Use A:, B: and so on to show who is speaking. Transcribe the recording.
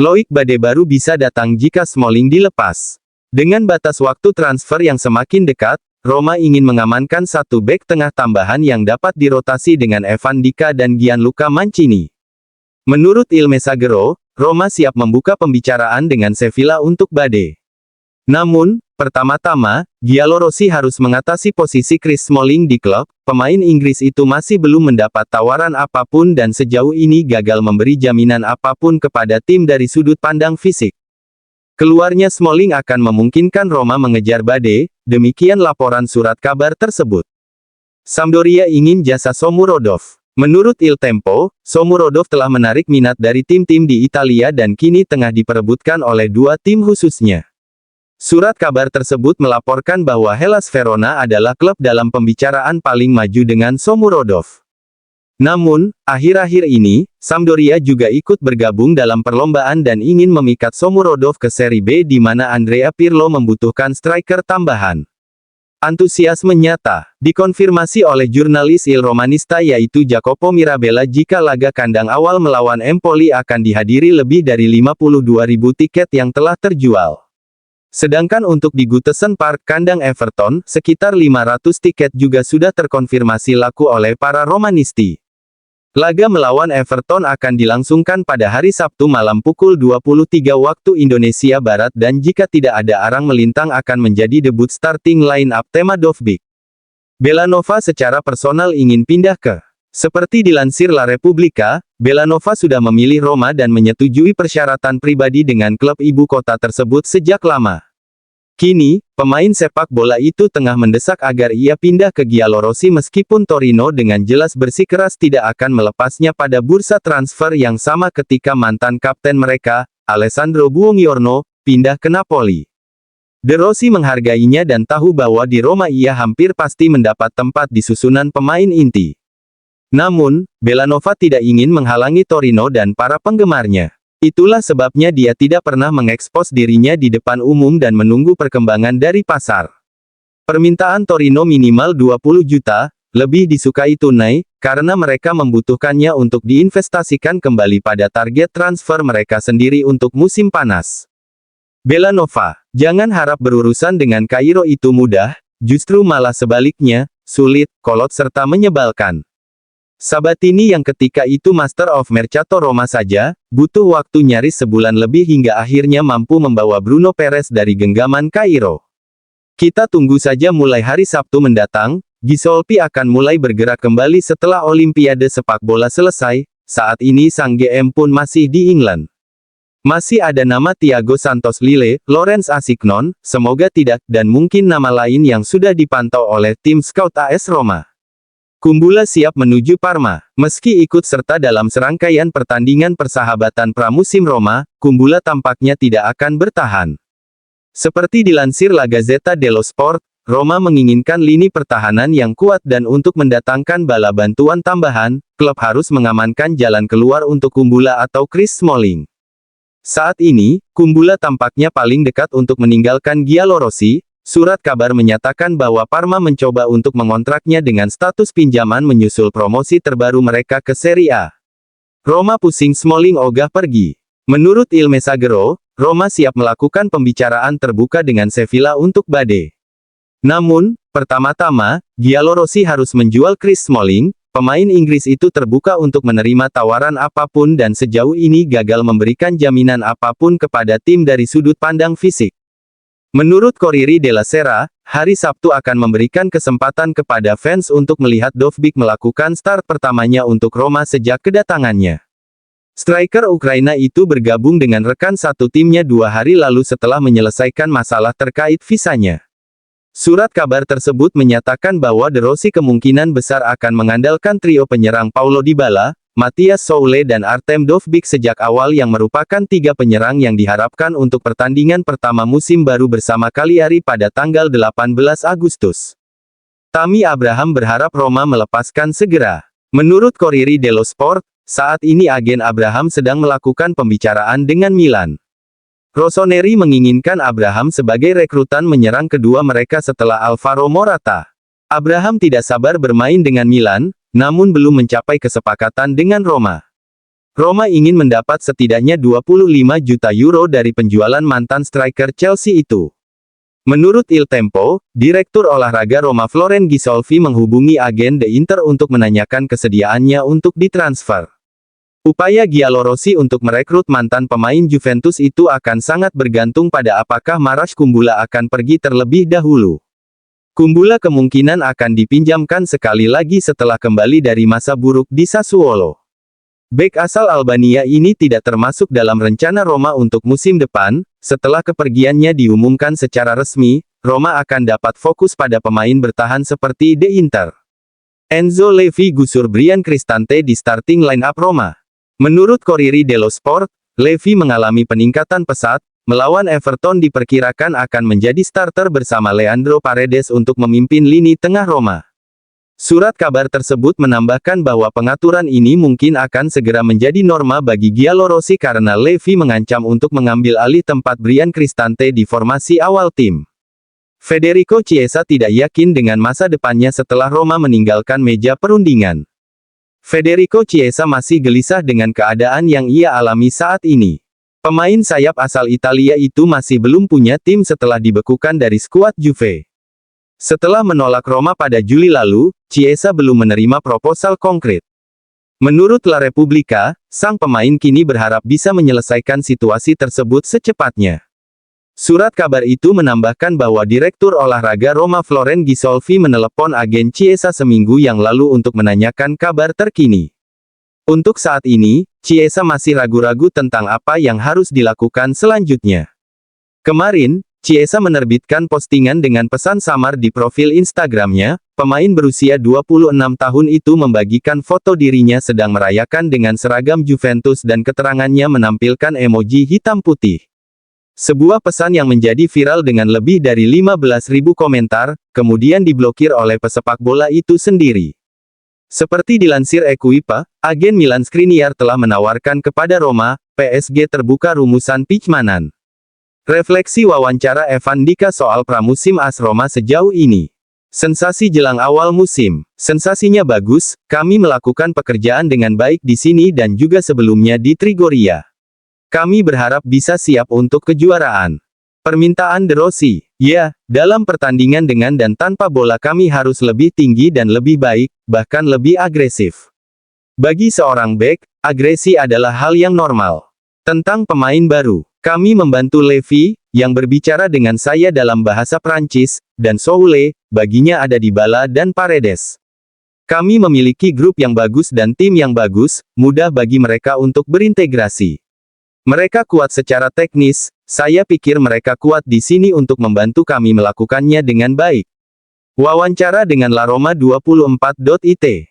A: Loic Bade baru bisa datang jika Smalling dilepas. Dengan batas waktu transfer yang semakin dekat, Roma ingin mengamankan satu bek tengah tambahan yang dapat dirotasi dengan Evan Dika dan Gianluca Mancini. Menurut Il Messaggero, Roma siap membuka pembicaraan dengan Sevilla untuk Bade. Namun, pertama-tama, Giallorossi harus mengatasi posisi Chris Smalling di klub. Pemain Inggris itu masih belum mendapat tawaran apapun dan sejauh ini gagal memberi jaminan apapun kepada tim dari sudut pandang fisik. Keluarnya Smalling akan memungkinkan Roma mengejar Bade, demikian laporan surat kabar tersebut. Sampdoria ingin jasa Shomurodov. Menurut Il Tempo, Shomurodov telah menarik minat dari tim-tim di Italia dan kini tengah diperebutkan oleh dua tim khususnya. Surat kabar tersebut melaporkan bahwa Hellas Verona adalah klub dalam pembicaraan paling maju dengan Shomurodov. Namun, akhir-akhir ini, Sampdoria juga ikut bergabung dalam perlombaan dan ingin memikat Shomurodov ke Serie B di mana Andrea Pirlo membutuhkan striker tambahan. Antusiasme nyata dikonfirmasi oleh jurnalis Il Romanista yaitu Jacopo Mirabella jika laga kandang awal melawan Empoli akan dihadiri lebih dari 52.000 tiket yang telah terjual. Sedangkan untuk di Goodison Park kandang Everton, sekitar 500 tiket juga sudah terkonfirmasi laku oleh para Romanisti. Laga melawan Everton akan dilangsungkan pada hari Sabtu malam pukul 23 waktu Indonesia Barat dan jika tidak ada arang melintang akan menjadi debut starting line-up Tema Dovbyk. Belanova secara personal ingin pindah ke. Seperti dilansir La Repubblica, Belanova sudah memilih Roma dan menyetujui persyaratan pribadi dengan klub ibu kota tersebut sejak lama. Kini, pemain sepak bola itu tengah mendesak agar ia pindah ke Giallorossi meskipun Torino dengan jelas bersikeras tidak akan melepasnya pada bursa transfer yang sama ketika mantan kapten mereka, Alessandro Buongiorno, pindah ke Napoli. De Rossi menghargainya dan tahu bahwa di Roma ia hampir pasti mendapat tempat di susunan pemain inti. Namun, Belanova tidak ingin menghalangi Torino dan para penggemarnya. Itulah sebabnya dia tidak pernah mengekspos dirinya di depan umum dan menunggu perkembangan dari pasar. Permintaan Torino minimal 20 juta, lebih disukai tunai, karena mereka membutuhkannya untuk diinvestasikan kembali pada target transfer mereka sendiri untuk musim panas. Belanova, jangan harap berurusan dengan Kairo itu mudah, justru malah sebaliknya, sulit, kolot serta menyebalkan. Sabatini yang ketika itu Master of Mercato Roma saja, butuh waktu nyaris sebulan lebih hingga akhirnya mampu membawa Bruno Perez dari genggaman Kairo. Kita tunggu saja mulai hari Sabtu mendatang, Gisolpi akan mulai bergerak kembali setelah Olimpiade sepak bola selesai, saat ini sang GM pun masih di England. Masih ada nama Thiago Santos Lille, Lawrence Asignon, semoga tidak, dan mungkin nama lain yang sudah dipantau oleh tim scout AS Roma. Kumbula siap menuju Parma. Meski ikut serta dalam serangkaian pertandingan persahabatan pramusim Roma, Kumbula tampaknya tidak akan bertahan. Seperti dilansir La Gazzetta dello Sport, Roma menginginkan lini pertahanan yang kuat dan untuk mendatangkan bala bantuan tambahan, klub harus mengamankan jalan keluar untuk Kumbula atau Chris Smalling. Saat ini, Kumbula tampaknya paling dekat untuk meninggalkan Giallorossi. Surat kabar menyatakan bahwa Parma mencoba untuk mengontraknya dengan status pinjaman menyusul promosi terbaru mereka ke Serie A. Roma pusing Smalling ogah pergi. Menurut Il Messaggero, Roma siap melakukan pembicaraan terbuka dengan Sevilla untuk Bade. Namun, pertama-tama, Giallorossi harus menjual Chris Smalling. Pemain Inggris itu terbuka untuk menerima tawaran apapun dan sejauh ini gagal memberikan jaminan apapun kepada tim dari sudut pandang fisik. Menurut Corriere della Sera, hari Sabtu akan memberikan kesempatan kepada fans untuk melihat Dovbyk melakukan start pertamanya untuk Roma sejak kedatangannya. Striker Ukraina itu bergabung dengan rekan satu timnya 2 hari lalu setelah menyelesaikan masalah terkait visanya. Surat kabar tersebut menyatakan bahwa De Rossi kemungkinan besar akan mengandalkan trio penyerang Paulo Dybala, Matthias Soule dan Artem Dovbyk sejak awal yang merupakan 3 penyerang yang diharapkan untuk pertandingan pertama musim baru bersama Cagliari pada tanggal 18 Agustus. Tammy Abraham berharap Roma melepaskan segera. Menurut Corriere dello Sport, saat ini agen Abraham sedang melakukan pembicaraan dengan Milan. Rossoneri menginginkan Abraham sebagai rekrutan menyerang kedua mereka setelah Alvaro Morata. Abraham tidak sabar bermain dengan Milan, namun belum mencapai kesepakatan dengan Roma. Roma ingin mendapat setidaknya 25 juta euro dari penjualan mantan striker Chelsea itu. Menurut Il Tempo, Direktur Olahraga Roma Floren Ghisolfi menghubungi agen The Inter untuk menanyakan kesediaannya untuk ditransfer. Upaya Giallorossi untuk merekrut mantan pemain Juventus itu akan sangat bergantung pada apakah Marash Kumbula akan pergi terlebih dahulu. Kumbula kemungkinan akan dipinjamkan sekali lagi setelah kembali dari masa buruk di Sassuolo. Bek asal Albania ini tidak termasuk dalam rencana Roma untuk musim depan. Setelah kepergiannya diumumkan secara resmi, Roma akan dapat fokus pada pemain bertahan seperti The Inter. Enzo Levi gusur Brian Cristante di starting line-up Roma. Menurut Corriere dello Sport, Levi mengalami peningkatan pesat. Melawan Everton diperkirakan akan menjadi starter bersama Leandro Paredes untuk memimpin lini tengah Roma. Surat kabar tersebut menambahkan bahwa pengaturan ini mungkin akan segera menjadi norma bagi Giallorossi karena Levi mengancam untuk mengambil alih tempat Brian Cristante di formasi awal tim. Federico Chiesa tidak yakin dengan masa depannya setelah Roma meninggalkan meja perundingan. Federico Chiesa masih gelisah dengan keadaan yang ia alami saat ini. Pemain sayap asal Italia itu masih belum punya tim setelah dibekukan dari skuad Juve. Setelah menolak Roma pada Juli lalu, Chiesa belum menerima proposal konkret. Menurut La Repubblica, sang pemain kini berharap bisa menyelesaikan situasi tersebut secepatnya. Surat kabar itu menambahkan bahwa Direktur Olahraga Roma Floren Ghisolfi menelepon agen Chiesa seminggu yang lalu untuk menanyakan kabar terkini. Untuk saat ini, Chiesa masih ragu-ragu tentang apa yang harus dilakukan selanjutnya. Kemarin, Chiesa menerbitkan postingan dengan pesan samar di profil Instagramnya. Pemain berusia 26 tahun itu membagikan foto dirinya sedang merayakan dengan seragam Juventus dan keterangannya menampilkan emoji hitam putih. Sebuah pesan yang menjadi viral dengan lebih dari 15.000 komentar, kemudian diblokir oleh pesepak bola itu sendiri. Seperti dilansir Equipa, agen Milan Skriniar telah menawarkan kepada Roma, PSG terbuka rumusan pinjaman. Refleksi wawancara Evan Dika soal pramusim AS Roma sejauh ini. Sensasi jelang awal musim. Sensasinya bagus, kami melakukan pekerjaan dengan baik di sini dan juga sebelumnya di Trigoria. Kami berharap bisa siap untuk kejuaraan. Permintaan De Rossi. Ya, dalam pertandingan dengan dan tanpa bola kami harus lebih tinggi dan lebih baik, bahkan lebih agresif. Bagi seorang bek, agresi adalah hal yang normal. Tentang pemain baru. Kami membantu Levi, yang berbicara dengan saya dalam bahasa Prancis, dan Soule, baginya ada Dybala dan Paredes. Kami memiliki grup yang bagus dan tim yang bagus, mudah bagi mereka untuk berintegrasi. Mereka kuat secara teknis, saya pikir mereka kuat di sini untuk membantu kami melakukannya dengan baik. Wawancara dengan La Roma 24.it